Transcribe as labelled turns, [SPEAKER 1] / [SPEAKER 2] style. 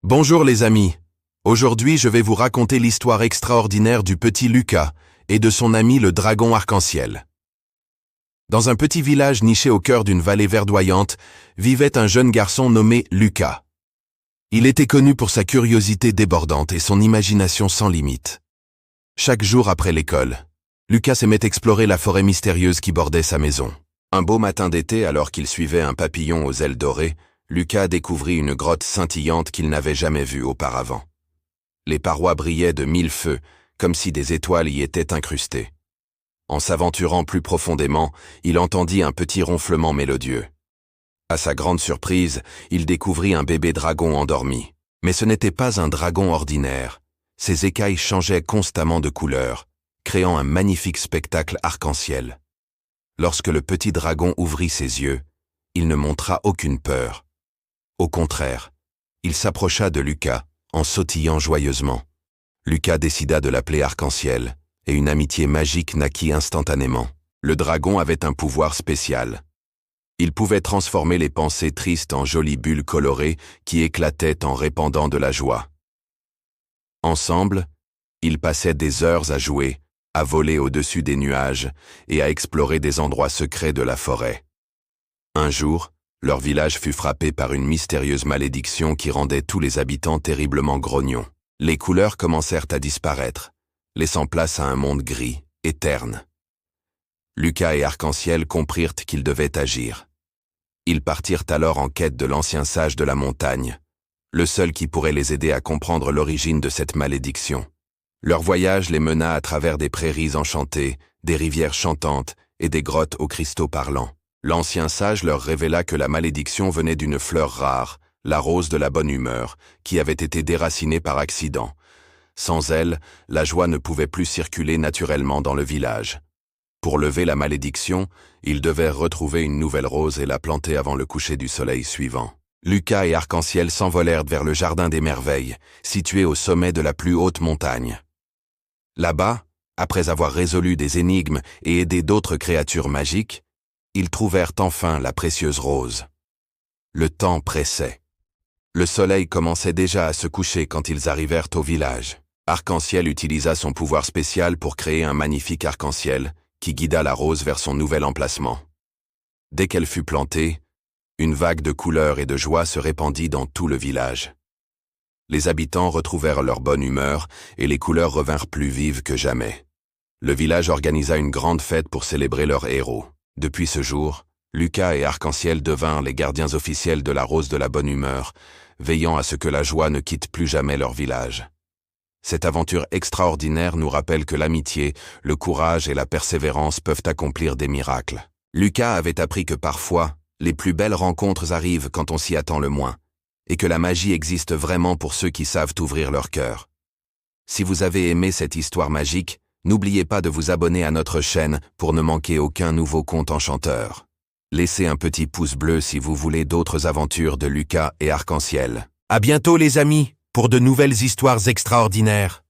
[SPEAKER 1] Bonjour les amis. Aujourd'hui je vais vous raconter l'histoire extraordinaire du petit Lucas et de son ami le dragon arc-en-ciel. Dans un petit village niché au cœur d'une vallée verdoyante, vivait un jeune garçon nommé Lucas. Il était connu pour sa curiosité débordante et son imagination sans limite. Chaque jour après l'école, Lucas aimait explorer la forêt mystérieuse qui bordait sa maison. Un beau matin d'été, alors qu'il suivait un papillon aux ailes dorées, Lucas découvrit une grotte scintillante qu'il n'avait jamais vue auparavant. Les parois brillaient de mille feux, comme si des étoiles y étaient incrustées. En s'aventurant plus profondément, il entendit un petit ronflement mélodieux. À sa grande surprise, il découvrit un bébé dragon endormi. Mais ce n'était pas un dragon ordinaire. Ses écailles changeaient constamment de couleur, créant un magnifique spectacle arc-en-ciel. Lorsque le petit dragon ouvrit ses yeux, il ne montra aucune peur. Au contraire, il s'approcha de Lucas en sautillant joyeusement. Lucas décida de l'appeler Arc-en-ciel, et une amitié magique naquit instantanément. Le dragon avait un pouvoir spécial. Il pouvait transformer les pensées tristes en jolies bulles colorées qui éclataient en répandant de la joie. Ensemble, ils passaient des heures à jouer, à voler au-dessus des nuages et à explorer des endroits secrets de la forêt. Un jour, leur village fut frappé par une mystérieuse malédiction qui rendait tous les habitants terriblement grognons. Les couleurs commencèrent à disparaître, laissant place à un monde gris et terne. Lucas et Arc-en-ciel comprirent qu'ils devaient agir. Ils partirent alors en quête de l'ancien sage de la montagne, le seul qui pourrait les aider à comprendre l'origine de cette malédiction. Leur voyage les mena à travers des prairies enchantées, des rivières chantantes et des grottes aux cristaux parlants. L'ancien sage leur révéla que la malédiction venait d'une fleur rare, la rose de la bonne humeur, qui avait été déracinée par accident. Sans elle, la joie ne pouvait plus circuler naturellement dans le village. Pour lever la malédiction, ils devaient retrouver une nouvelle rose et la planter avant le coucher du soleil suivant. Lucas et Arc-en-ciel s'envolèrent vers le jardin des merveilles, situé au sommet de la plus haute montagne. Là-bas, après avoir résolu des énigmes et aidé d'autres créatures magiques, ils trouvèrent enfin la précieuse rose. Le temps pressait. Le soleil commençait déjà à se coucher quand ils arrivèrent au village. Arc-en-ciel utilisa son pouvoir spécial pour créer un magnifique arc-en-ciel qui guida la rose vers son nouvel emplacement. Dès qu'elle fut plantée, une vague de couleurs et de joie se répandit dans tout le village. Les habitants retrouvèrent leur bonne humeur et les couleurs revinrent plus vives que jamais. Le village organisa une grande fête pour célébrer leur héros. Depuis ce jour, Lucas et Arc-en-ciel devinrent les gardiens officiels de la rose de la bonne humeur, veillant à ce que la joie ne quitte plus jamais leur village. Cette aventure extraordinaire nous rappelle que l'amitié, le courage et la persévérance peuvent accomplir des miracles. Lucas avait appris que parfois, les plus belles rencontres arrivent quand on s'y attend le moins, et que la magie existe vraiment pour ceux qui savent ouvrir leur cœur. Si vous avez aimé cette histoire magique, n'oubliez pas de vous abonner à notre chaîne pour ne manquer aucun nouveau conte enchanteur. Laissez un petit pouce bleu si vous voulez d'autres aventures de Lucas et Arc-en-ciel. À bientôt les amis, pour de nouvelles histoires extraordinaires.